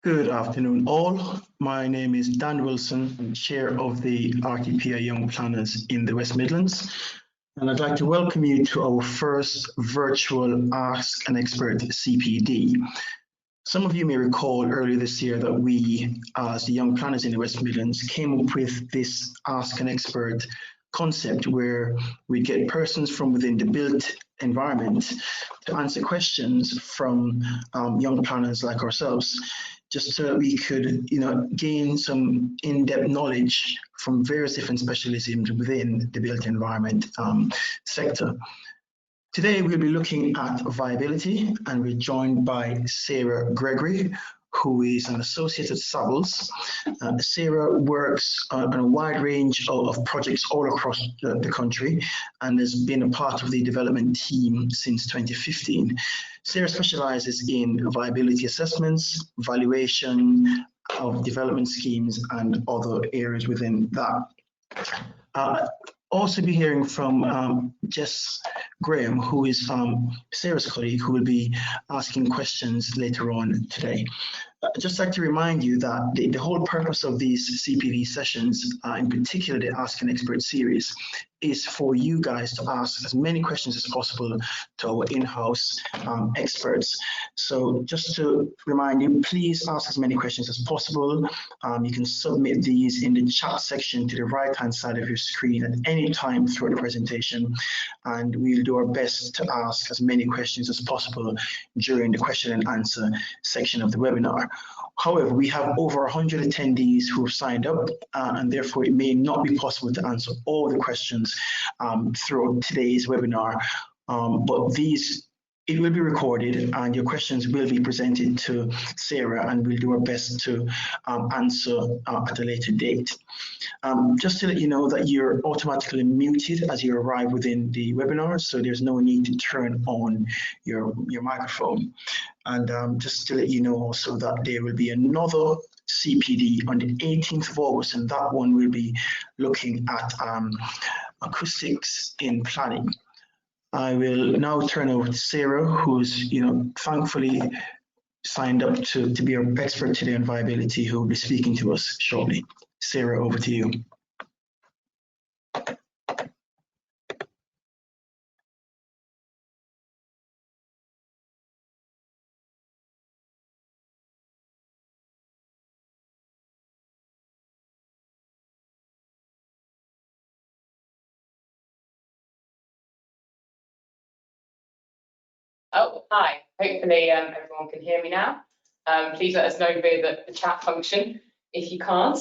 Good afternoon, all. My name is Dan Wilson, I'm Chair of the RTPI Young Planners in the West Midlands, and I'd like to welcome you to our first virtual Ask an Expert CPD. Some of you may recall earlier this year that we, as the Young Planners in the West Midlands, came up with this Ask an Expert concept where we get persons from within the built environment to answer questions from young planners like ourselves, just so that we could, gain some in-depth knowledge from various different specialisms within the built environment sector. Today we'll be looking at viability, and we're joined by Sarah Gregory, who is an associate at Savills. Sarah works on a wide range of projects all across the country and has been a part of the development team since 2015. Sarah specialises in viability assessments, valuation of development schemes and other areas within that. Also be hearing from Jess Graham, who is Sarah's colleague, who will be asking questions later on today. I'd just like to remind you that the whole purpose of these CPD sessions, in particular the Ask an Expert series, is for you guys to ask as many questions as possible to our in-house experts. So just to remind you, please ask as many questions as possible. You can submit these in the chat section to the right-hand side of your screen at any time throughout the presentation, and we'll do our best to ask as many questions as possible during the question and answer section of the webinar. However, we have over 100 attendees who have signed up, and therefore it may not be possible to answer all the questions throughout today's webinar, but it will be recorded and your questions will be presented to Sarah, and we'll do our best to answer at a later date. Just to let you know that you're automatically muted as you arrive within the webinar, so there's no need to turn on your microphone. And just to let you know also that there will be another CPD on the 18th of August, and that one will be looking at acoustics in planning. I will now turn over to Sarah, who's thankfully signed up to be our expert today on viability, who will be speaking to us shortly. Sarah, over to you. Oh, hi. Hopefully everyone can hear me now. Please let us know via the chat function if you can't.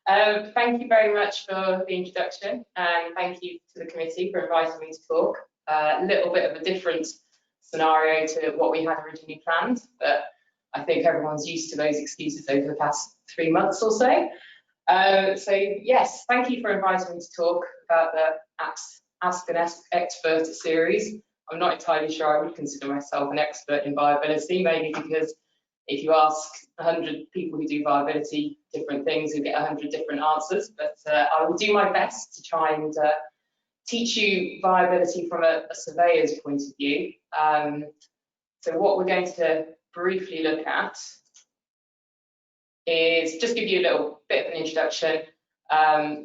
Thank you very much for the introduction, and thank you to the committee for inviting me to talk. A little bit of a different scenario to what we had originally planned, but I think everyone's used to those excuses over the past 3 months or so. So yes, thank you for inviting me to talk about the Ask an Expert series. I'm not entirely sure I would consider myself an expert in viability, mainly because if you ask 100 people who do viability different things, you'll get 100 different answers. But I will do my best to try and teach you viability from a surveyor's point of view. So what we're going to briefly look at is just give you a little bit of an introduction,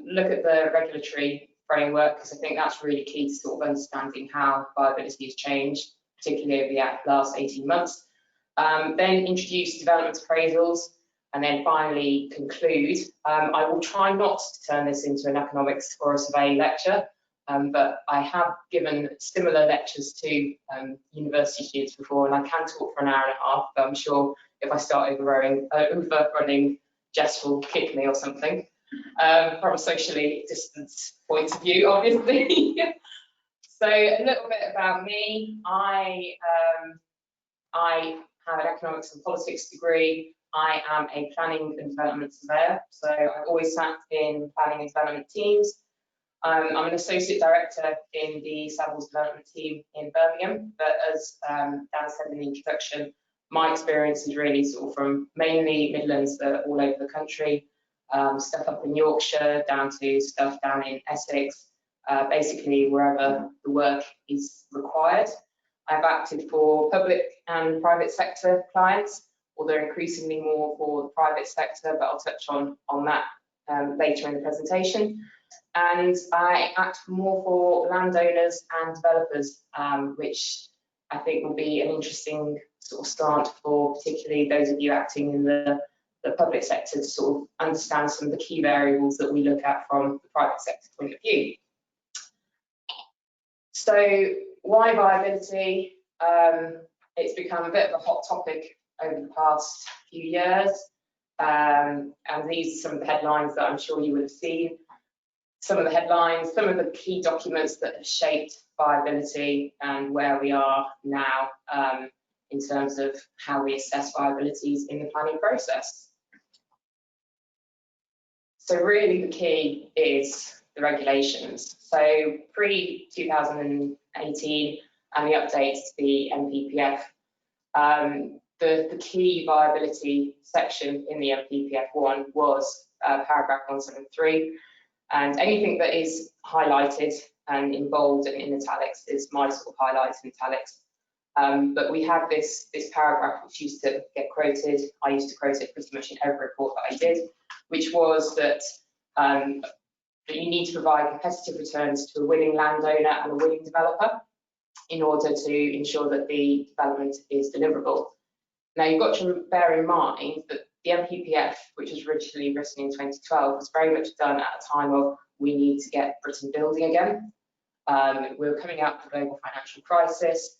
look at the regulatory framework, because I think that's really key to sort of understanding how viability has changed, particularly over the last 18 months. Then introduce development appraisals, and then finally conclude. I will try not to turn this into an economics or a survey lecture, but I have given similar lectures to university students before, and I can talk for an hour and a half, but I'm sure if I start overrunning, Jess will kick me or something. From a socially distanced point of view, obviously. So a little bit about me. I have an economics and politics degree. I am a planning and development surveyor, so I've always sat in planning and development teams. I'm an associate director in the Savills development team in Birmingham, but as Dan said in the introduction, my experience is really sort of from mainly Midlands, but all over the country. Stuff up in Yorkshire, down to stuff down in Essex, basically wherever the work is required. I've acted for public and private sector clients, although increasingly more for the private sector, but I'll touch on that later in the presentation. And I act more for landowners and developers, which I think will be an interesting sort of start for particularly those of you acting in the public sector to sort of understand some of the key variables that we look at from the private sector point of view. So why viability? It's become a bit of a hot topic over the past few years. And these are some of the headlines that I'm sure you would have seen. Some of the headlines, some of the key documents that have shaped viability and where we are now in terms of how we assess viabilities in the planning process. So really the key is the regulations. So pre-2018 and the updates to the NPPF, the key viability section in the NPPF1 was paragraph 173. And anything that is highlighted and in bold and in italics is my sort of highlights in italics. But we had this paragraph which used to get quoted. I used to quote it pretty much in every report that I did, which was that that you need to provide competitive returns to a willing landowner and a willing developer in order to ensure that the development is deliverable. Now you've got to bear in mind that the NPPF, which was originally written in 2012, was very much done at a time of we need to get Britain building again. We were coming out of the global financial crisis.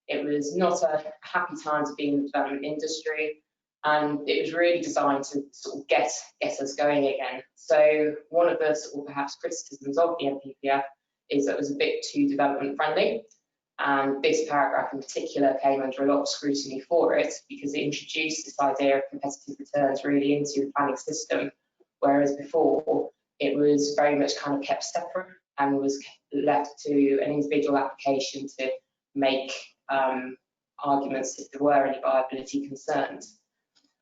It was not a happy time to be in the development industry, and it was really designed to sort of get us going again. So one of the sort of perhaps criticisms of the NPPF is that it was a bit too development friendly. And this paragraph in particular came under a lot of scrutiny for it because it introduced this idea of competitive returns really into the planning system, whereas before it was very much kind of kept separate and was left to an individual application to make arguments if there were any viability concerns.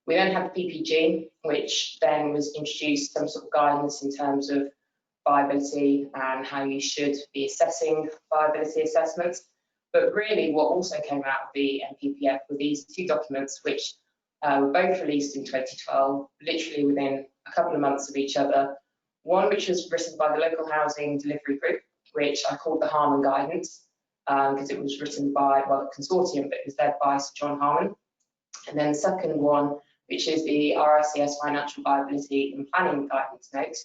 We then had the PPG, which then was introduced some sort of guidance in terms of viability and how you should be assessing viability assessments. But really what also came out of the NPPF were these two documents which were both released in 2012, literally within a couple of months of each other. One which was written by the Local Housing Delivery Group, which I called the Harman Guidance, because it was written by, well, a consortium, but it was led by Sir John Harman. And then the second one, which is the RICS Financial Viability and Planning Guidance Note,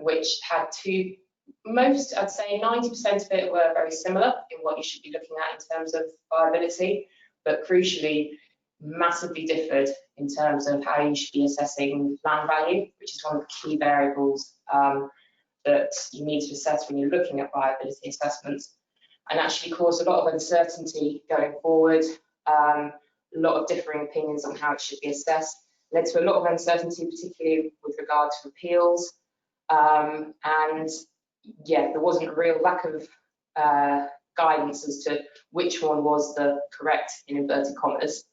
which had two, I'd say 90% of it were very similar in what you should be looking at in terms of viability, but crucially massively differed in terms of how you should be assessing land value, which is one of the key variables that you need to assess when you're looking at viability assessments, and actually caused a lot of uncertainty going forward, a lot of differing opinions on how it should be assessed, led to a lot of uncertainty, particularly with regard to appeals, and yeah, there wasn't a real lack of guidance as to which one was the correct, in inverted commas,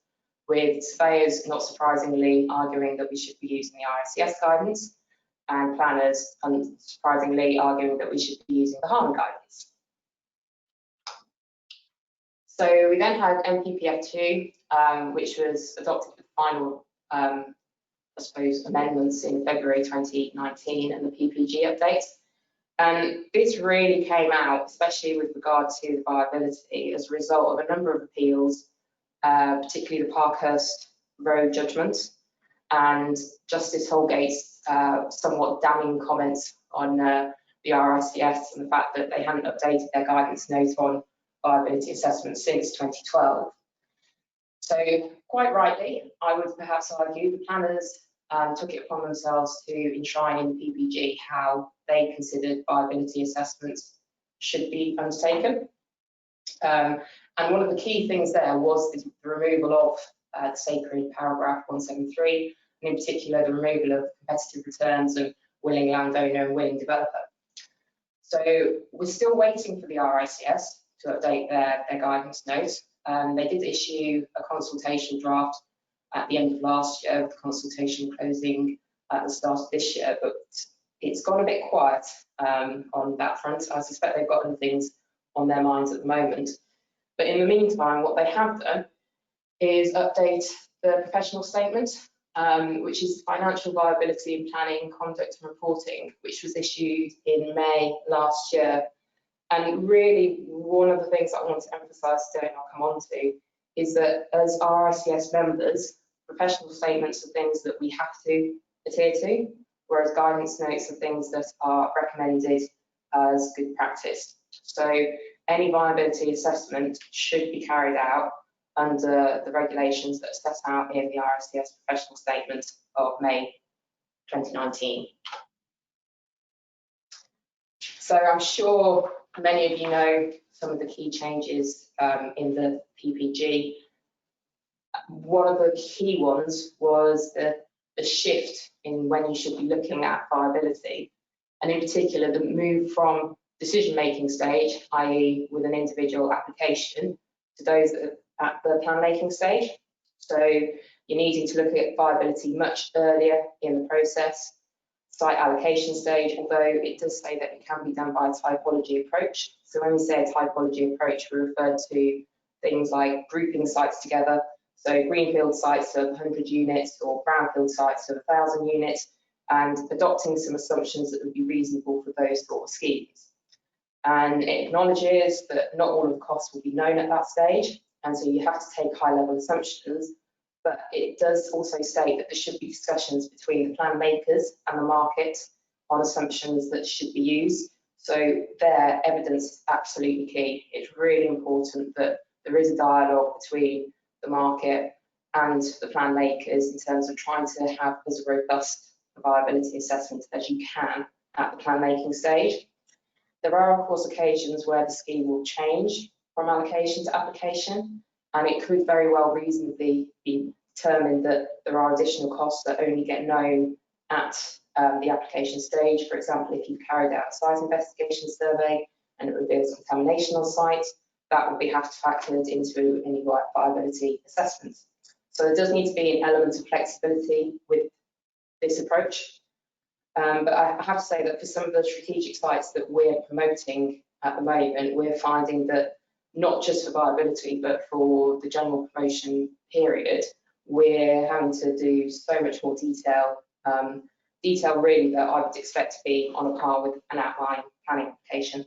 with surveyors not surprisingly arguing that we should be using the RICS guidance and planners unsurprisingly arguing that we should be using the Harman guidance. So we then had NPPF2, which was adopted with final, I suppose, amendments in February 2019 and the PPG update. And this really came out, especially with regard to the viability, as a result of a number of appeals, particularly the Parkhurst Road judgment and Justice Holgate's somewhat damning comments on the RICS and the fact that they hadn't updated their guidance note on viability assessment since 2012. So quite rightly, I would perhaps argue the planners took it upon themselves to enshrine in PPG how they considered viability assessments should be undertaken. And one of the key things there was the removal of the sacred paragraph 173, and in particular the removal of competitive returns and willing landowner and willing developer. So we're still waiting for the RICS to update their guidance note. They did issue a consultation draft at the end of last year, with the consultation closing at the start of this year, but it's gone a bit quiet on that front. I suspect they've got other things on their minds at the moment. But in the meantime, what they have done is update the professional statement, which is financial viability in planning, conduct and reporting, which was issued in May last year. And really, one of the things that I want to emphasise today, and I'll come on to, is that as RICS members, professional statements are things that we have to adhere to, whereas guidance notes are things that are recommended as good practice. So any viability assessment should be carried out under the regulations that are set out in the RICS professional statement of May 2019. So I'm sure many of you know some of the key changes in the PPG. One of the key ones was the shift in when you should be looking at viability, and in particular the move from decision-making stage, i.e. with an individual application, to those that are at the plan-making stage. So you're needing to look at viability much earlier in the process. Site allocation stage, although it does say that it can be done by a typology approach. So when we say a typology approach, we refer to things like grouping sites together. So greenfield sites of 100 units or brownfield sites of 1,000 units, and adopting some assumptions that would be reasonable for those sort of schemes. And it acknowledges that not all of the costs will be known at that stage, and so you have to take high-level assumptions. But it does also state that there should be discussions between the plan makers and the market on assumptions that should be used. So their evidence is absolutely key. It's really important that there is a dialogue between the market and the plan makers in terms of trying to have as robust a viability assessment as you can at the plan making stage. There are of course occasions where the scheme will change from allocation to application, and it could very well reasonably be determined that there are additional costs that only get known at the application stage. For example, if you've carried out a site investigation survey and it reveals contamination on site, that will have to factor into any viability assessment. So there does need to be an element of flexibility with this approach. But I have to say that for some of the strategic sites that we're promoting at the moment, we're finding that not just for viability, but for the general promotion period, we're having to do so much more detail really that I would expect to be on a par with an outline planning application.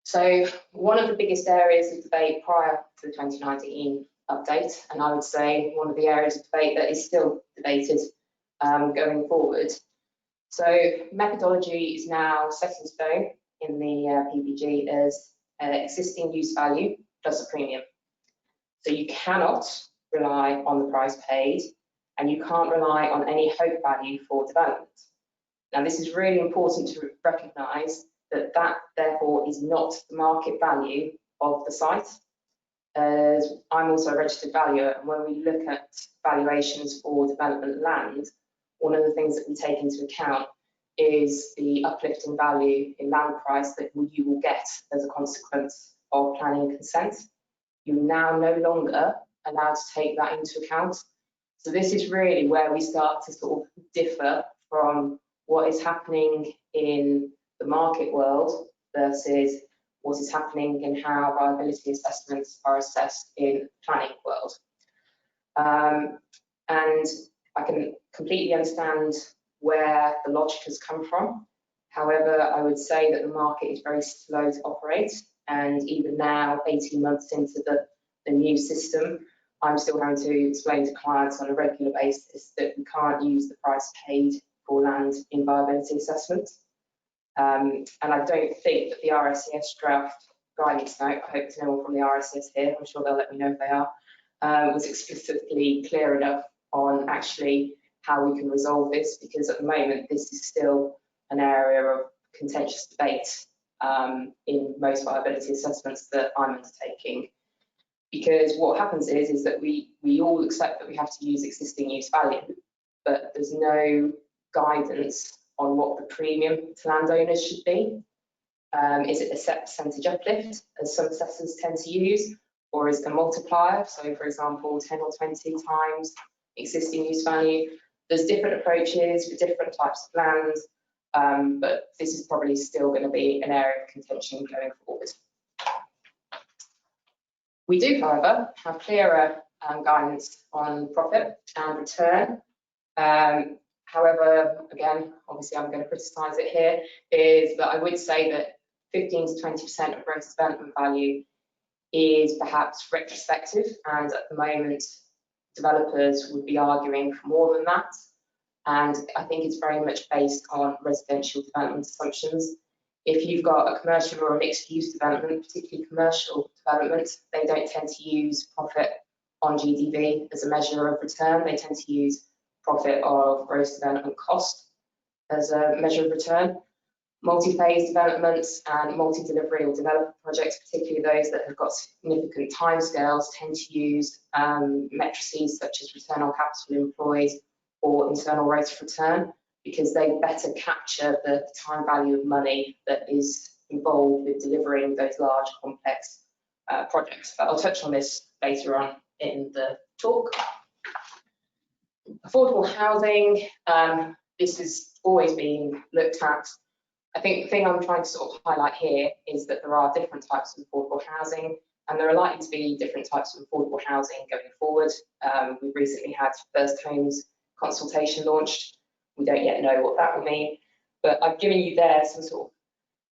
So one of the biggest areas of debate prior to the 2019 update, and I would say one of the areas of debate that is still debated going forward. So methodology is now set in stone in the PPG as existing use value plus a premium. So you cannot rely on the price paid, and you can't rely on any hope value for development. Now this is really important to recognise that therefore is not the market value of the site. As I'm also a registered valuer, and when we look at valuations for development land, one of the things that we take into account is the uplift in value in land price that you will get as a consequence of planning and consent. You're now no longer allowed to take that into account. So this is really where we start to sort of differ from what is happening in the market world versus what is happening in how viability assessments are assessed in the planning world. And I can completely understand where the logic has come from. However, I would say that the market is very slow to operate, and even now, 18 months into the new system, I'm still having to explain to clients on a regular basis that we can't use the price paid for land in viability assessments. And I don't think that the RICS draft guidance note, I hope there's no one from the RICS here, I'm sure they'll let me know if they are, was explicitly clear enough on actually how we can resolve this, because at the moment this is still an area of contentious debate in most viability assessments that I'm undertaking. Because what happens is that we all accept that we have to use existing use value, but there's no guidance on what the premium to landowners should be. Is it a set percentage uplift, as some assessors tend to use, or is it a multiplier? So for example, 10 or 20 times existing use value. There's different approaches for different types of lands, but this is probably still going to be an area of contention going forward. We do, however, have clearer guidance on profit and return. However, again, obviously I'm going to criticise it here, is that I would say that 15 to 20% of gross development value is perhaps retrospective, and at the moment developers would be arguing for more than that. And I think it's very much based on residential development assumptions. If you've got a commercial or a mixed use development, particularly commercial development, they don't tend to use profit on GDV as a measure of return. They tend to use profit of gross development cost as a measure of return. Multi-phase developments and multi-delivery or developer projects, particularly those that have got significant timescales, tend to use matrices such as return on capital employed or internal rate of return, because they better capture the time value of money that is involved with delivering those large, complex projects. But I'll touch on this later on in the talk. Affordable housing, this has always been looked at. I think the thing I'm trying to sort of highlight here is that there are different types of affordable housing, and there are likely to be different types of affordable housing going forward. We've recently had First Homes consultation launched. We don't yet know what that will mean, but I've given you there some sort of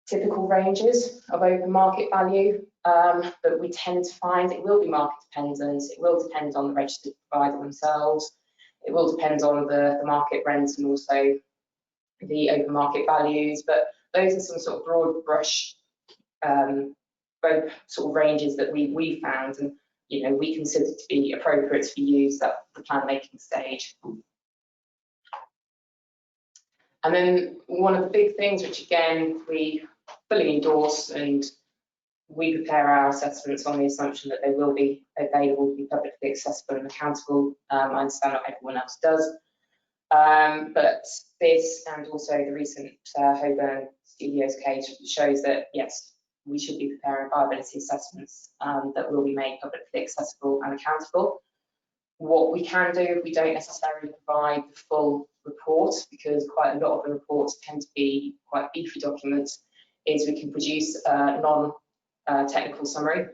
typical ranges of open market value that we tend to find. It will be market dependent. It will depend on the registered provider themselves. It will depend on the market rents and also the open market values, but those are some sort of broad brush both sort of ranges that we found, and we consider to be appropriate to be used at the plan making stage. And then one of the big things, which again we fully endorse, and we prepare our assessments on the assumption that they will be available to be publicly accessible and accountable. I understand not everyone else does. But this and also the recent Holborn Studios case shows that yes, we should be preparing viability assessments that will be made publicly accessible and accountable. What we can do, we don't necessarily provide the full report, because quite a lot of the reports tend to be quite beefy documents, is we can produce a non-technical summary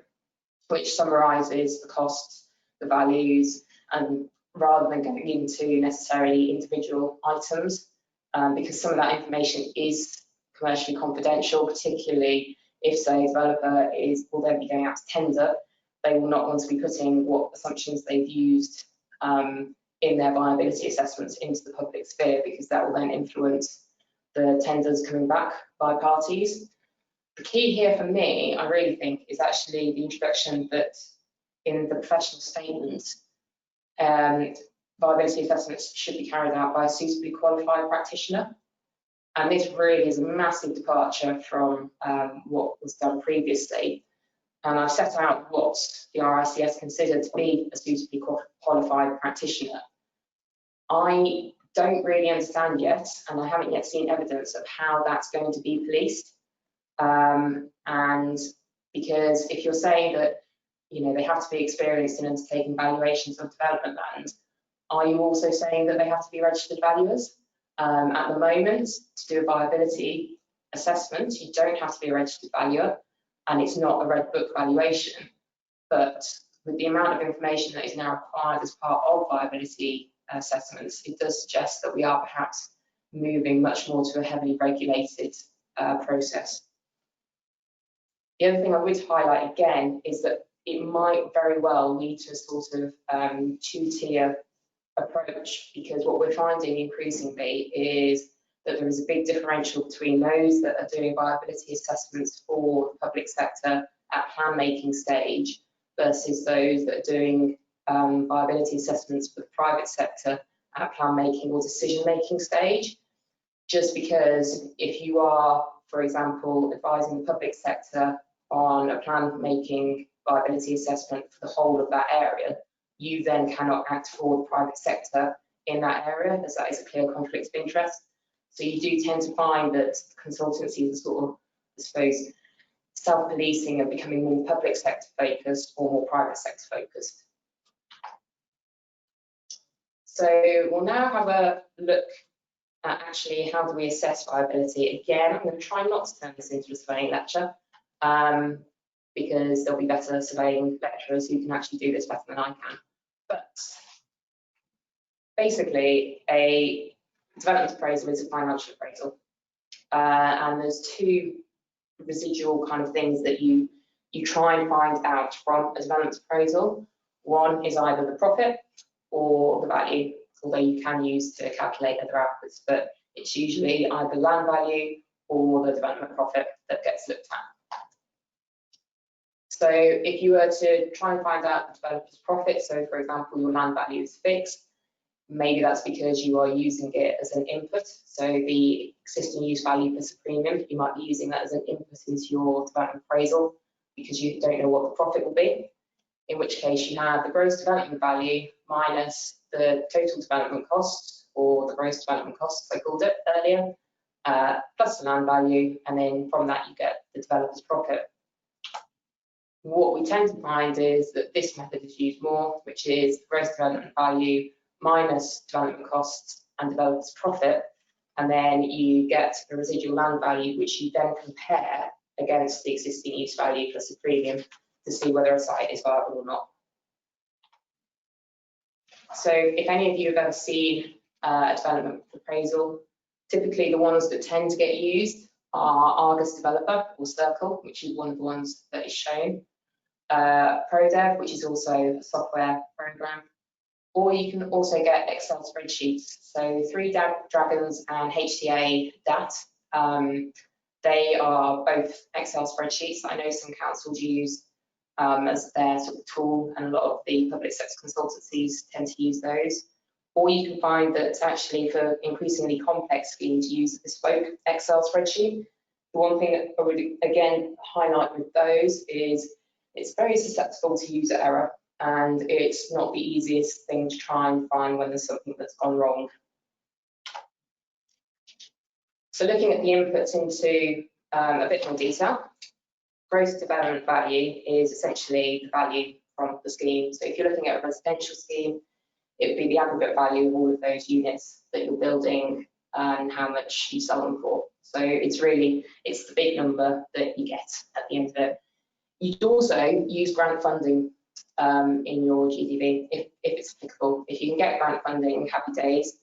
which summarises the costs, the values, and rather than going into necessarily individual items, because some of that information is commercially confidential, particularly if, say, a developer will then be going out to tender. They will not want to be putting what assumptions they've used in their viability assessments into the public sphere, because that will then influence the tenders coming back by parties. The key here for me, I really think, is actually the introduction that in the professional statement, viability assessments should be carried out by a suitably qualified practitioner. And this really is a massive departure from what was done previously. And I've set out what the RICS considered to be a suitably qualified practitioner. I don't really understand yet, and I haven't yet seen evidence of how that's going to be policed. And because if you're saying that they have to be experienced in undertaking valuations of development land, are you also saying that they have to be registered valuers? At the moment, to do a viability assessment, you don't have to be a registered valuer, and it's not a red book valuation. But with the amount of information that is now required as part of viability assessments, it does suggest that we are perhaps moving much more to a heavily regulated process. The other thing I would highlight again is that it might very well lead to a sort of two-tier approach, because what we're finding increasingly is that there is a big differential between those that are doing viability assessments for the public sector at plan making stage versus those that are doing viability assessments for the private sector at plan making or decision making stage. Just because if you are, for example, advising the public sector on a plan making viability assessment for the whole of that area, you then cannot act for the private sector in that area, as that is a clear conflict of interest. So you do tend to find that consultancies are sort of, I suppose, self-policing and becoming more public sector focused or more private sector focused. So we'll now have a look at actually how do we assess viability. Again, I'm going to try not to turn this into a surveying lecture. because there'll be better surveying lecturers who can actually do this better than I can. But basically, a development appraisal is a financial appraisal. And there's two residual kind of things that you try and find out from a development appraisal. One is either the profit or the value, although you can use to calculate other outputs, but it's usually either land value or the development profit that gets looked at. So if you were to try and find out the developer's profit, so for example, your land value is fixed, maybe that's because you are using it as an input. So the existing use value plus a premium, you might be using that as an input into your development appraisal because you don't know what the profit will be. In which case you have the gross development value minus the total development cost, or the gross development costs, I called it earlier, plus the land value, and then from that you get the developer's profit. What we tend to find is that this method is used more, which is gross development value minus development costs and developer's profit, and then you get the residual land value, which you then compare against the existing use value plus a premium to see whether a site is viable or not. So if any of you have ever seen a development appraisal, typically the ones that tend to get used are Argus Developer or Circle, which is one of the ones that is shown, ProDev, which is also a software program, or you can also get Excel spreadsheets. So 3 Dragons and HTA DAT, they are both Excel spreadsheets that I know some councils use as their sort of tool, and a lot of the public sector consultancies tend to use those. Or you can find that actually for increasingly complex schemes, use a bespoke Excel spreadsheet. The one thing that I would again highlight with those is it's very susceptible to user error, and it's not the easiest thing to try and find when there's something that's gone wrong. So looking at the inputs into a bit more detail, gross development value is essentially the value from the scheme. So if you're looking at a residential scheme, it would be the aggregate value of all of those units that you're building and how much you sell them for. So it's the big number that you get at the end of it. You'd also use grant funding in your GDV if it's applicable. If you can get grant funding, happy days.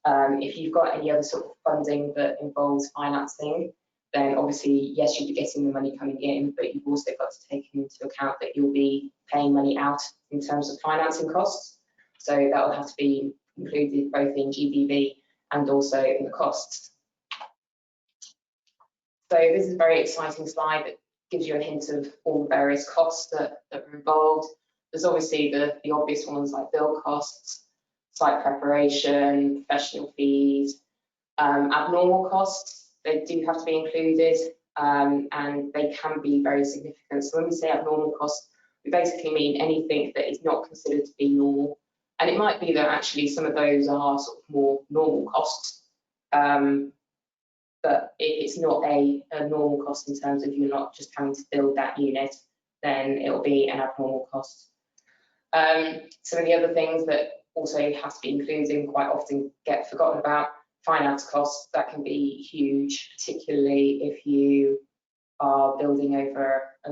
If you've got any other sort of funding that involves financing, then obviously, yes, you'll be getting the money coming in, but you've also got to take into account that you'll be paying money out in terms of financing costs. So that will have to be included both in GDV and also in the costs. So this is a very exciting slide that gives you a hint of all the various costs that are involved. There's obviously the obvious ones like build costs, site preparation, professional fees, abnormal costs. They do have to be included, and they can be very significant. So when we say abnormal costs, we basically mean anything that is not considered to be normal. And it might be that actually some of those are sort of more normal costs, but if it's not a normal cost in terms of you're not just having to build that unit, then it'll be an abnormal cost. Some of the other things that also have to be included and quite often get forgotten about, finance costs. That can be huge, particularly if you are building over a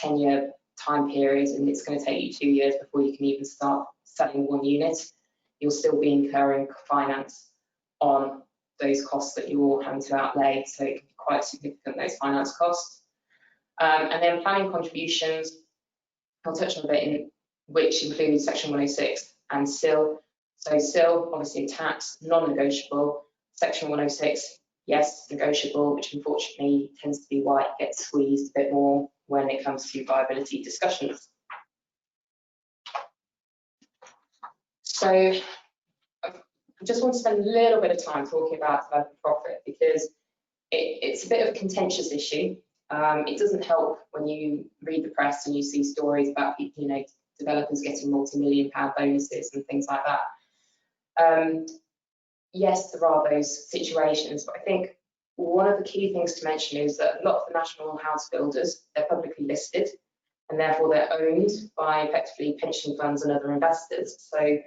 10-year time period and it's going to take you 2 years before you can even start selling one unit. You'll still be incurring finance on those costs that you're having to outlay, so it can be quite significant, those finance costs. And then planning contributions, I'll touch on a bit, in which includes section 106 and SIL. So SIL, obviously tax, non-negotiable. Section 106, yes, negotiable, which unfortunately tends to be why it gets squeezed a bit more when it comes to viability discussions. So I just want to spend a little bit of time talking about development profit because it's a bit of a contentious issue. It doesn't help when you read the press and you see stories about people, developers getting multi-million-pound bonuses and things like that. Yes, there are those situations, but I think one of the key things to mention is that a lot of the national house builders, they're publicly listed, and therefore they're owned by effectively pension funds and other investors. So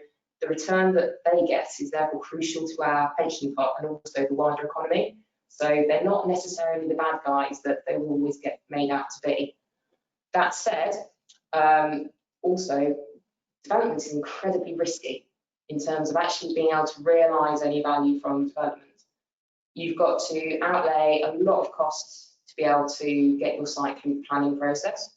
the return that they get is therefore crucial to our pension pot and also the wider economy. So they're not necessarily the bad guys that they will always get made out to be. That said, also development is incredibly risky in terms of actually being able to realise any value from development. You've got to outlay a lot of costs to be able to get your site through the planning process.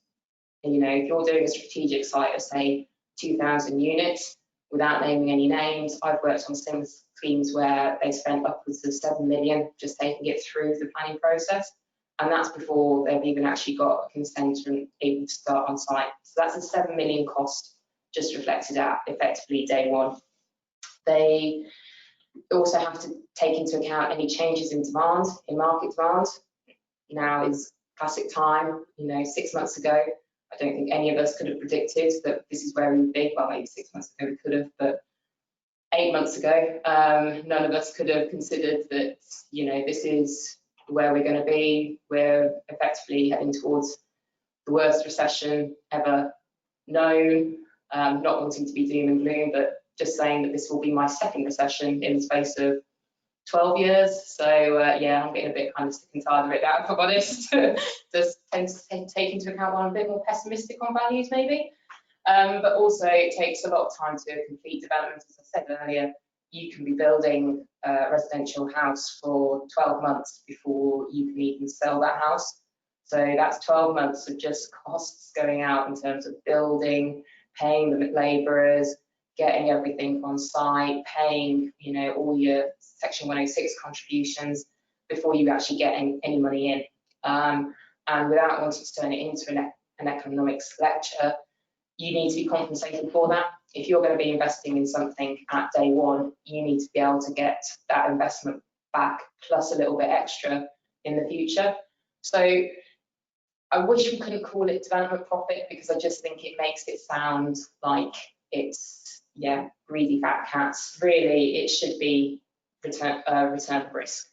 And, you know, if you're doing a strategic site of say 2,000 units, without naming any names, I've worked on similar schemes where they spent upwards of 7 million just taking it through the planning process. And that's before they've even actually got a consent and able to start on site. So that's a 7 million cost just reflected at effectively day one. They also have to take into account any changes in demand, in market demand. Now is classic time, you know, 6 months ago, I don't think any of us could have predicted that this is where we would be. Well, maybe 6 months ago we could have, but 8 months ago, none of us could have considered that, you know, this is where we're going to be. We're effectively heading towards the worst recession ever known. Not wanting to be doom and gloom, but just saying that this will be my second recession in the space of 12 years. So yeah, I'm getting a bit kind of sick and tired of it now, if I'm honest. Just tend to take into account one a bit more pessimistic on values maybe. But also it takes a lot of time to complete development. As I said earlier, you can be building a residential house for 12 months before you can even sell that house. So that's 12 months of just costs going out in terms of building, paying the labourers, getting everything on site, paying, you know, all your Section 106 contributions before you actually get any money in. And without wanting to turn it into an economics lecture, you need to be compensated for that. If you're going to be investing in something at day one, you need to be able to get that investment back plus a little bit extra in the future. So I wish we couldn't call it development profit, because I just think it makes it sound like it's, yeah, greedy fat cats. Really, it should be return of risk.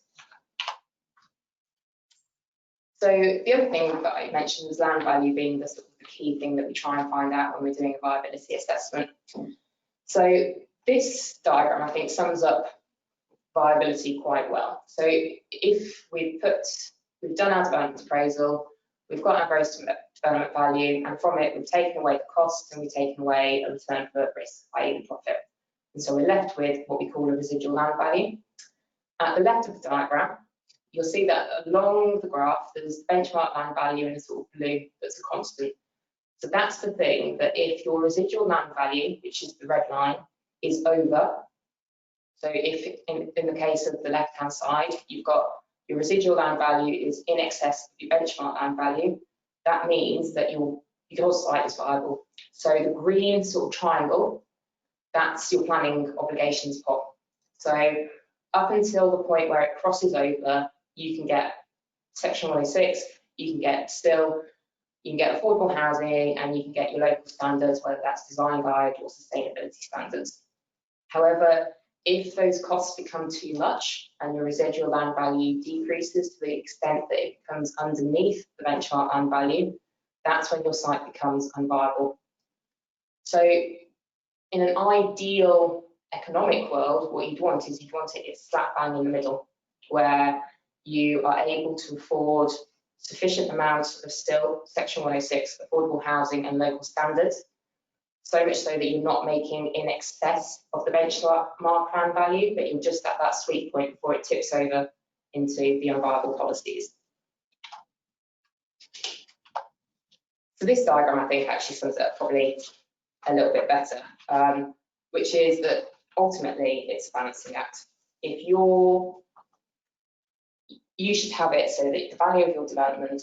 So the other thing that I mentioned was land value being the sort of the key thing that we try and find out when we're doing a viability assessment. So this diagram, I think, sums up viability quite well. So if we've done our development appraisal, we've got our gross development value, and from it we've taken away the costs and we've taken away a return for risk, i.e. the profit. And so we're left with what we call a residual land value. At the left of the diagram, you'll see that along the graph there's benchmark land value in a sort of blue that's a constant. So that's the thing, that if your residual land value, which is the red line, is over, so if in the case of the left hand side you've got your residual land value is in excess of your benchmark land value, that means that your site is viable. So the green sort of triangle, that's your planning obligations pot. So up until the point where it crosses over, you can get Section 106, you can get affordable housing, and you can get your local standards, whether that's design guide or sustainability standards. However, if those costs become too much and your residual land value decreases to the extent that it becomes underneath the benchmark land value, that's when your site becomes unviable. So in an ideal economic world, what you'd want is it slap bang in the middle, where you are able to afford sufficient amounts of still Section 106 affordable housing and local standards, so much so that you're not making in excess of the benchmark land value, but you're just at that sweet point before it tips over into the unviable policies. So this diagram, I think, actually sums it up probably a little bit better, which is that ultimately it's a balancing act. If you should have it so that the value of your development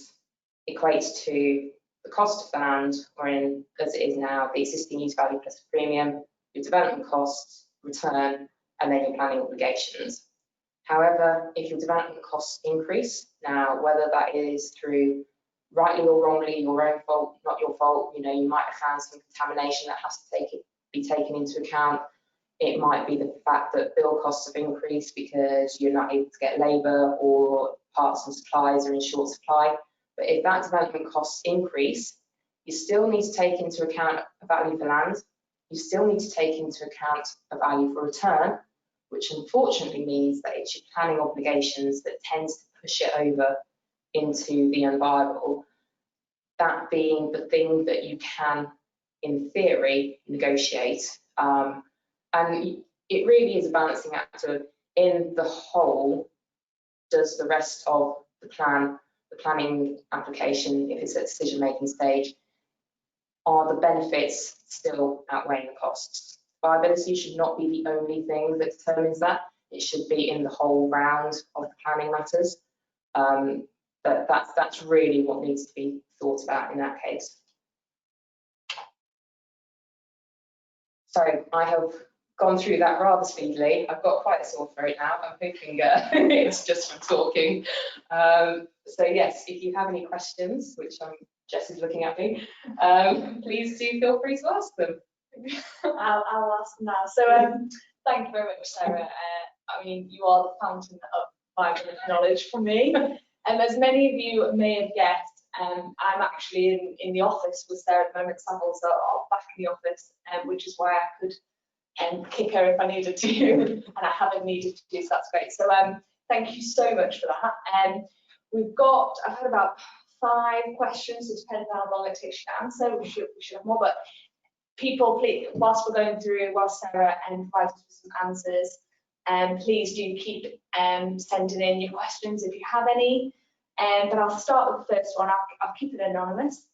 equates to the cost of the land, or in, as it is now, the existing use value plus a premium, your development costs, return, and then your planning obligations. However, if your development costs increase, now whether that is through rightly or wrongly your own fault, not your fault, you know, you might have found some contamination that has to be taken into account. It might be the fact that build costs have increased because you're not able to get labour or parts and supplies are in short supply. But if that development costs increase, you still need to take into account a value for land. You still need to take into account a value for return, which unfortunately means that it's your planning obligations that tends to push it over into the unviable. that being the thing that you can, in theory, negotiate. And it really is a balancing act of, in the whole, does the rest of the planning application, if it's at decision-making stage, are the benefits still outweighing the costs? Viability should not be the only thing that determines that. It should be in the whole round of the planning matters. But that's really what needs to be thought about in that case. So I have gone through that rather speedily. I've got quite a sore throat now. I'm hoping it's just from talking. So yes, if you have any questions, which Jess is looking at me, please do feel free to ask them. I'll ask them now. So thank you very much, Sarah. I mean, you are the fountain of viability knowledge for me. As many of you may have guessed, I'm actually in the office with Sarah at the moment. Savills are back in the office, which is why I could kick her if I needed to, and I haven't needed to do so. That's great. So thank you so much for that. I've had about 5 questions, so depending on how long it takes you to answer, we should have more. But people, please, whilst we're going through, whilst Sarah provides us with some answers, please do keep sending in your questions if you have any. But I'll start with the first one. I'll keep it anonymous.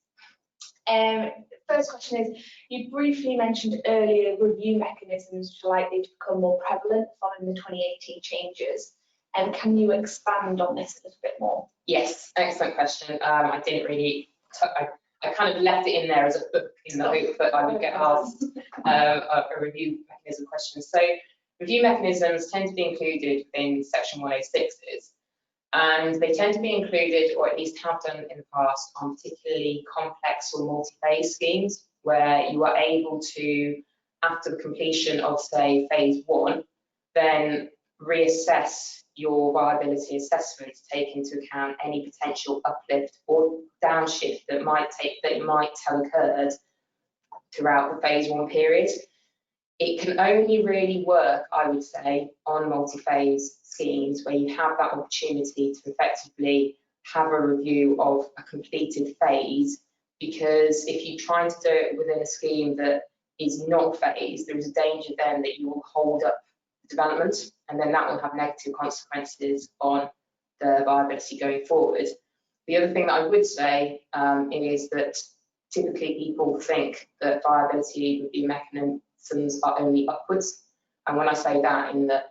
First question is, you briefly mentioned earlier review mechanisms which are likely to become more prevalent following the 2018 changes. Can you expand on this a little bit more? Yes, excellent question. I didn't really, I kind of left it in there as a hook in the hope that I would get asked a review mechanism question. So review mechanisms tend to be included in section 106s, and they tend to be included, or at least have done in the past, on particularly complex or multi-phase schemes where you are able to, after the completion of, say, phase 1, then reassess your viability assessment to take into account any potential uplift or downshift that might have occurred throughout the phase 1 period. It can only really work, I would say, on multi-phase schemes where you have that opportunity to effectively have a review of a completed phase, because if you're trying to do it within a scheme that is not phased, there is a danger then that you will hold up development, and then that will have negative consequences on the viability going forward. The other thing that I would say is that typically people think that viability review mechanisms are only upwards, and when I say that, in that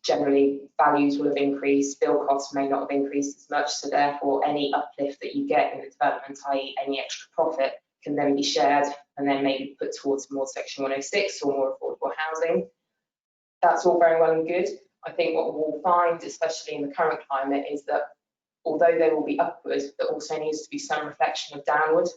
generally values will have increased, build costs may not have increased as much, so therefore any uplift that you get in the development, i.e. any extra profit, can then be shared and then maybe put towards more section 106 or more affordable housing. That's all very well and good. I think what we'll find, especially in the current climate, is that although they will be upward, there also needs to be some reflection of downward,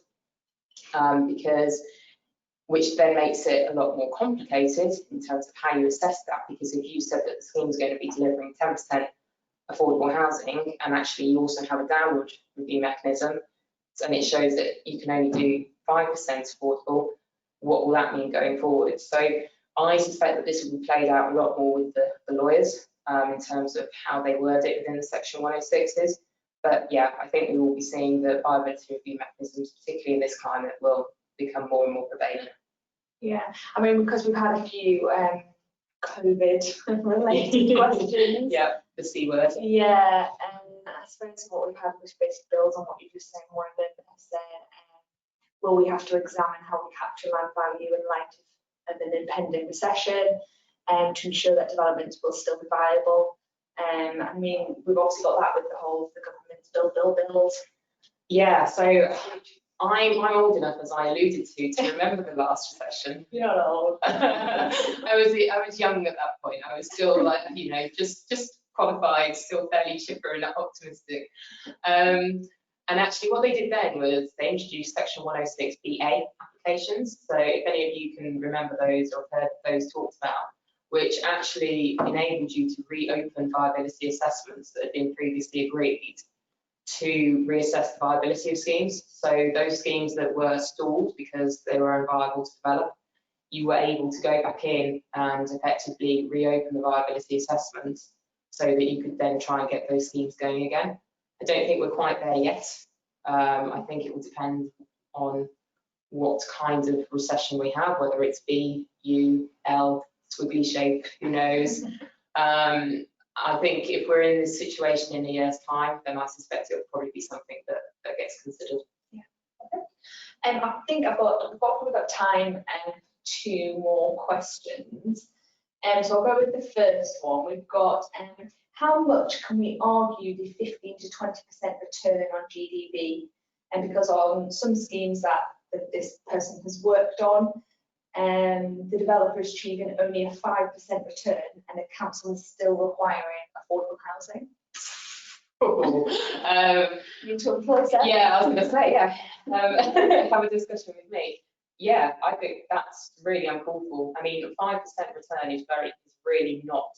which then makes it a lot more complicated in terms of how you assess that. Because if you said that the scheme is going to be delivering 10% affordable housing, and actually you also have a downward review mechanism, and it shows that you can only do 5% affordable, what will that mean going forward? So I suspect that this will be played out a lot more with the lawyers in terms of how they word it within the section 106s. But yeah, I think we will be seeing the viability review mechanisms, particularly in this climate, will become more and more prevalent. Yeah, I mean, because we've had a few COVID-related questions. Yeah, the C word. Yeah, and I suppose what we've had, which basically builds on what you just said, one of them has said, will we have to examine how we capture land value in light of an impending recession, to ensure that developments will still be viable? I mean, we've also got that with the whole the government's build. Yeah, so I'm old enough, as I alluded to remember the last recession. You're not old. I was young at that point. I was still like, you know, just qualified, still fairly chipper and optimistic. And actually what they did then was they introduced section 106BA applications. So if any of you can remember those or heard those talked about, which actually enabled you to reopen viability assessments that had been previously agreed to reassess the viability of schemes. So those schemes that were stalled because they were unviable to develop, you were able to go back in and effectively reopen the viability assessments so that you could then try and get those schemes going again. I don't think we're quite there yet, I think it will depend on what kind of recession we have, whether it's B, U, L, squiggly shape, who knows. I think if we're in this situation in a year's time, then I suspect it will probably be something that gets considered. Yeah. Okay. I think I've probably got time for 2 more questions. So I'll go with the first one. We've got how much can we argue the 15 to 20% return on GDV? And because on some schemes that this person has worked on, the developer is achieving only a 5% return and the council is still requiring affordable housing. You to employ that? Yeah, I was going to say, yeah. Have a discussion with me. Yeah, I think that's really uncalled for. I mean, 5% return is really not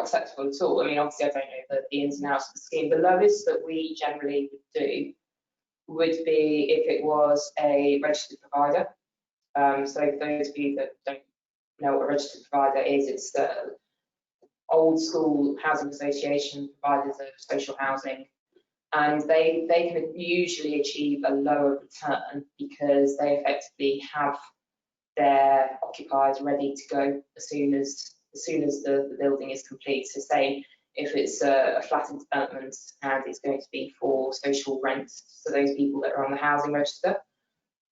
acceptable at all. I mean, obviously, I don't know the ins and outs of the scheme. The lowest that we generally would do would be if it was a registered provider. So for those of you that don't know what a registered provider is, it's the old school housing association providers of social housing, and they can usually achieve a lower return because they effectively have their occupiers ready to go as soon as the building is complete. So say if it's a flatted development and it's going to be for social rent, so those people that are on the housing register,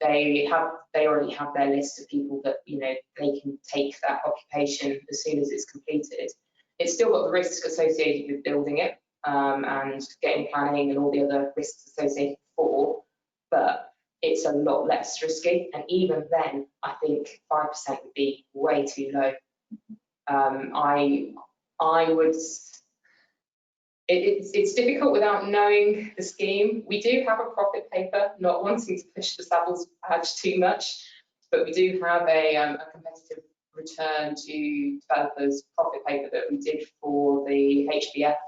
they already have their list of people that, you know, they can take that occupation as soon as it's completed. It's still got the risk associated with building it and getting planning and all the other risks associated before, but it's a lot less risky. And even then, I think 5% would be way too low. I would. It's difficult without knowing the scheme. We do have a profit paper, not wanting to push the Savills badge too much, but we do have a competitive return to developers profit paper that we did for the HBF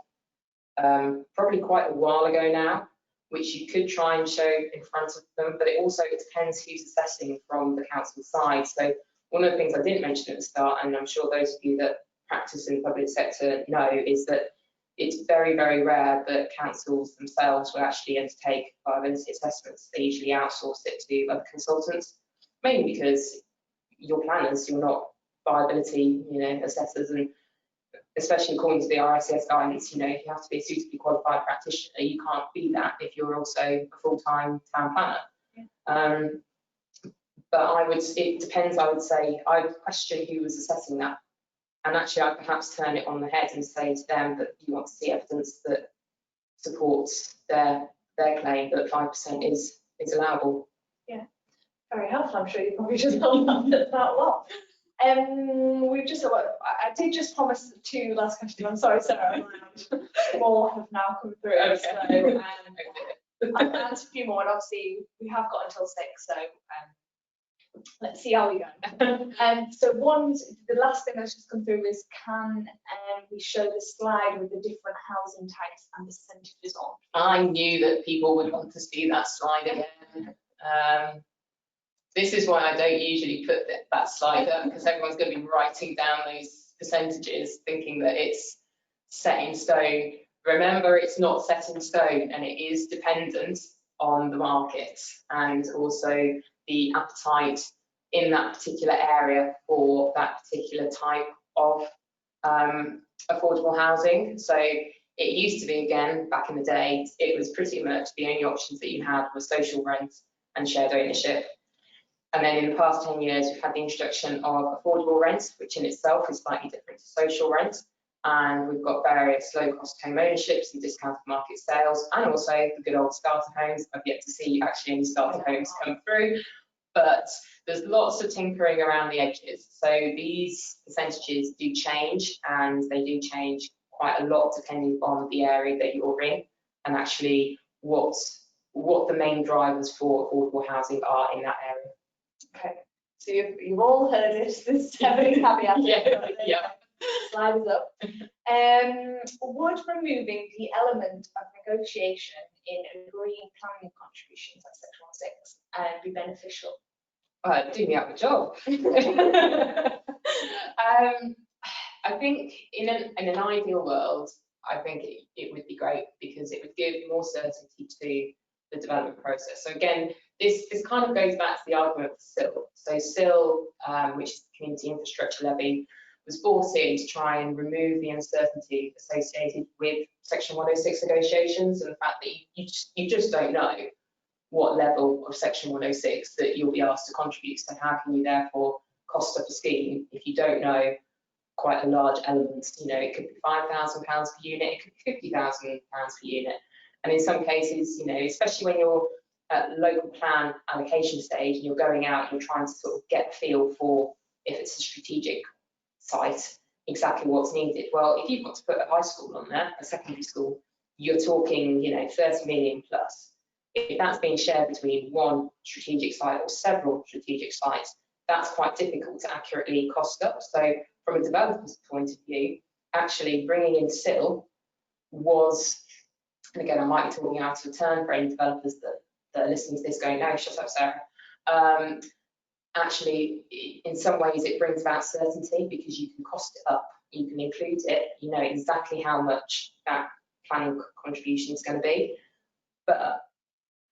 probably quite a while ago now, which you could try and show in front of them, but it depends who's assessing from the council side. So one of the things I didn't mention at the start, and I'm sure those of you that practice in the public sector know, is that it's very, very rare that councils themselves will actually undertake viability assessments. They usually outsource it to other consultants, mainly because you're planners, you're not viability, assessors, and especially according to the RICS guidance, you have to be a suitably qualified practitioner. You can't be that if you're also a full-time town planner. Yeah. But it depends, I would say. I would question who was assessing that. And actually, I'd perhaps turn it on the head and say to them that you want to see evidence that supports their claim that 5% is allowable. Yeah, very helpful. I'm sure you probably just held on that well. I did just promise 2 last questions. I'm sorry, Sarah. More have now come through. Okay. So I'll answer a few more, and obviously we have got until 6, so let's see how we go. So the last thing that's just come through is, can we show the slide with the different housing types and percentages on? I knew that people would want to see that slide again. This is why I don't usually put that slide up, because everyone's going to be writing down those percentages thinking that it's set in stone. Remember, it's not set in stone, and it is dependent on the market and also the appetite in that particular area for that particular type of affordable housing. So it used to be, again, back in the day, it was pretty much the only options that you had were social rent and shared ownership. And then in the past 10 years, we've had the introduction of affordable rent, which in itself is slightly different to social rent. And we've got various low-cost home ownerships and discounted market sales, and also the good old starter homes. I've yet to see actually any starter homes come through, but there's lots of tinkering around the edges. So these percentages do change, and they do change quite a lot depending on the area that you're in, and actually what the main drivers for affordable housing are in that area. Okay, so you've all heard it. There's 7 caveats. Yeah. Slide is up. Would removing the element of negotiation in agreeing planning contributions at section 16 be beneficial? Do me out the job. I think in an ideal world, I think it would be great because it would give more certainty to the development process. So again, this kind of goes back to the argument for SIL. So SIL, which is the Community Infrastructure Levy, was brought in to try and remove the uncertainty associated with Section 106 negotiations and the fact that you just don't know what level of Section 106 that you'll be asked to contribute. So how can you therefore cost up a scheme if you don't know quite a large element? You know, it could be £5,000 per unit, it could be £50,000 per unit. And in some cases, you know, especially when you're at local plan allocation stage and you're going out and you're trying to sort of get a feel for if it's a strategic site, exactly what's needed. Well, if you've got to put a high school on there, a secondary school, you're talking, you know, 30 million plus. If that's being shared between one strategic site or several strategic sites, that's quite difficult to accurately cost up. So from a developer's point of view, actually bringing in SIL was, and again, I might be talking out of turn for any developers that are listening to this going, no, shut up, Sarah. Actually, in some ways, it brings about certainty because you can cost it up, you can include it, you know exactly how much that planning contribution is going to be. But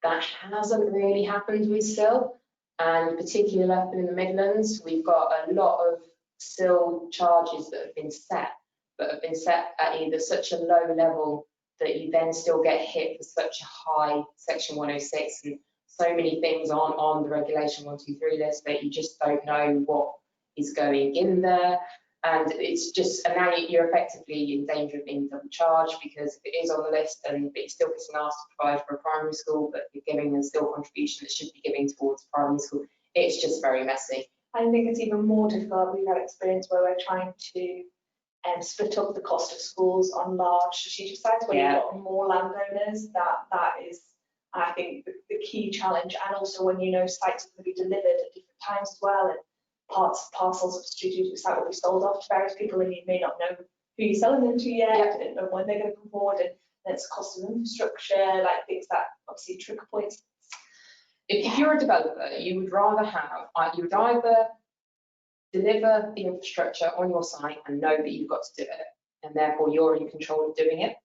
that hasn't really happened with SIL, and particularly up in the Midlands, we've got a lot of SIL charges that have been set, but have been set at either such a low level that you then still get hit for such a high Section 106 and so many things on the Regulation 123 list that you just don't know what is going in there. And it's just, and now you're effectively in danger of being double charged because if it is on the list and but you're still getting asked to provide for a primary school, but you're giving a still contribution that should be giving towards primary school, it's just very messy. I think it's even more difficult. We've had experience where we're trying to split up the cost of schools on large strategic sites where you've got more landowners. That is, I think, the key challenge. And also when you know sites are going to be delivered at different times as well, and parcels of strategic site will be sold off to various people, and you may not know who you're selling them to yet, and when they're going to come forward, and it's cost of infrastructure, like things that obviously trigger points. If you're a developer, you would rather have, you would either deliver the infrastructure on your site and know that you've got to do it, and therefore you're in control of doing it.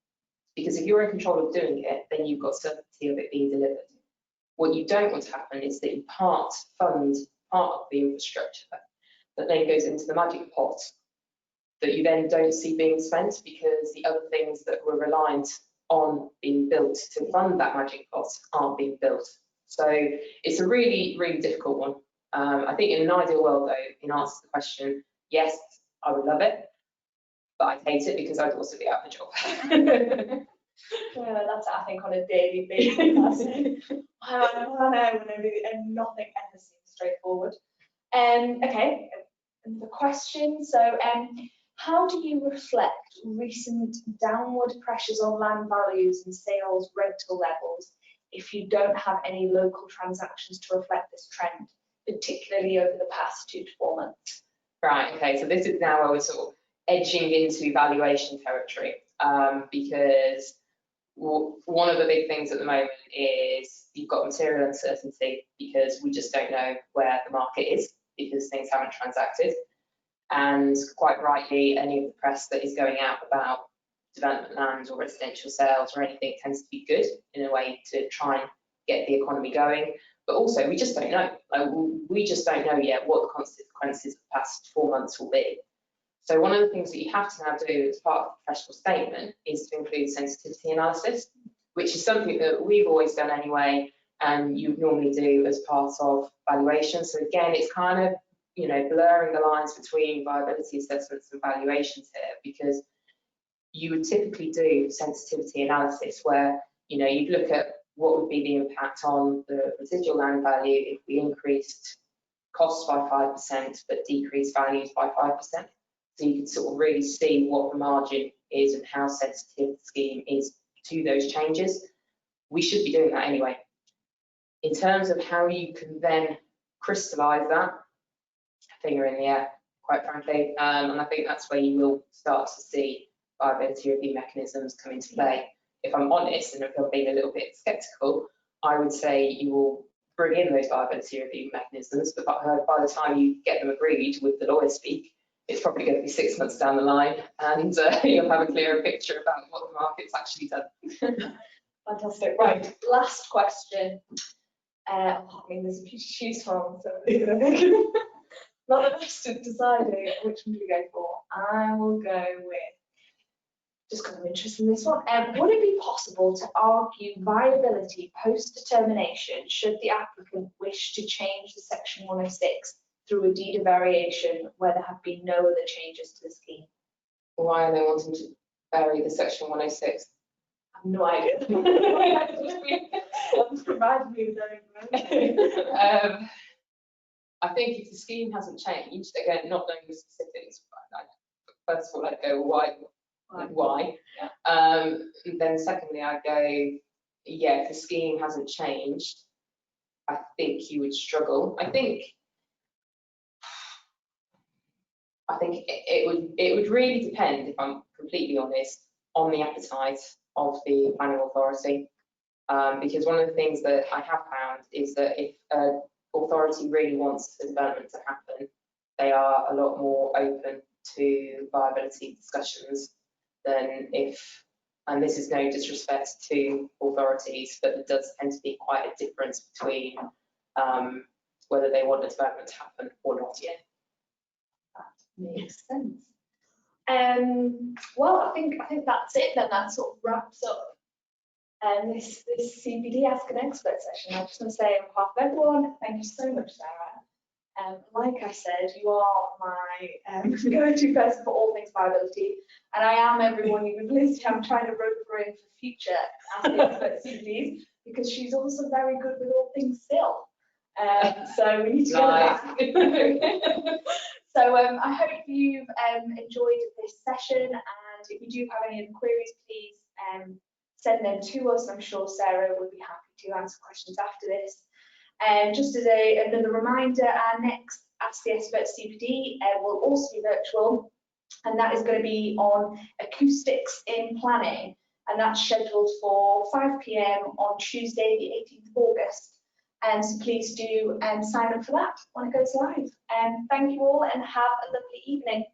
Because if you're in control of doing it, then you've got certainty of it being delivered. What you don't want to happen is that you fund part of the infrastructure that then goes into the magic pot that you then don't see being spent because the other things that were reliant on being built to fund that magic pot aren't being built. So it's a really, really difficult one. I think in an ideal world, though, in answer to the question, yes, I would love it, but I'd hate it because I'd also be out of a job. Yeah, that's, I think, on a daily basis. I know, and nothing ever seems straightforward. Okay, the question. So, how do you reflect recent downward pressures on land values and sales rental levels if you don't have any local transactions to reflect this trend, particularly over the past 2 to 4 months? Right, okay, so this is now where we're sort of edging into valuation territory, because one of the big things at the moment is you've got material uncertainty because we just don't know where the market is because things haven't transacted. And quite rightly, any of the press that is going out about development land or residential sales or anything tends to be good in a way to try and get the economy going. But also, we just don't know. Like, we just don't know yet what the consequences of the past 4 months will be. So one of the things that you have to now do as part of the professional statement is to include sensitivity analysis, which is something that we've always done anyway, and you would normally do as part of valuation. So again, it's kind of, you know, blurring the lines between viability assessments and valuations here, because you would typically do sensitivity analysis where, you know, you'd look at what would be the impact on the residual land value if we increased costs by 5% but decreased values by 5%. So you can sort of really see what the margin is and how sensitive the scheme is to those changes. We should be doing that anyway. In terms of how you can then crystallise that, finger in the air, quite frankly, and I think that's where you will start to see viability review mechanisms come into play. If I'm honest, and if I'm being a little bit sceptical, I would say you will bring in those viability review mechanisms, but by the time you get them agreed with the lawyer speak, it's probably going to be 6 months down the line, and you'll have a clearer picture about what the market's actually done. Fantastic. Right, last question. I mean, there's a few to choose from, so not the best at deciding which one to go for. I will go with, just because I'm interested in this one. Would it be possible to argue viability post-determination should the applicant wish to change the section 106 through a deed of variation where there have been no other changes to the scheme? Why are they wanting to vary the section 106? I have no idea. Provide me with that information. I think if the scheme hasn't changed, again, not knowing the specifics, first of all, I'd go why. Yeah. Then secondly, I'd go, yeah, if the scheme hasn't changed, I think you would struggle. I think it would really depend, if I'm completely honest, on the appetite of the planning authority. Because one of the things that I have found is that if an authority really wants the development to happen, they are a lot more open to viability discussions than if, and this is no disrespect to authorities, but there does tend to be quite a difference between whether they want the development to happen or not. Yeah, that makes sense. Well, I think that's it then. That sort of wraps up this CPD Ask an Expert session. I just want to say on behalf of everyone, thank you so much, Sarah. Like I said, you are my go-to person for all things viability, and I am everyone you've listed. I'm trying to rope her in for future Ask an Expert CPDs because she's also very good with all things still. So we need to get that. So I hope you've enjoyed this session, and if you do have any other queries, please send them to us. I'm sure Sarah will be happy to answer questions after this. Just as another reminder, our next Ask the Expert CPD will also be virtual, and that is going to be on acoustics in planning, and that's scheduled for 5 PM on Tuesday, the 18th of August. So please do sign up for that when it goes live. Thank you all and have a lovely evening.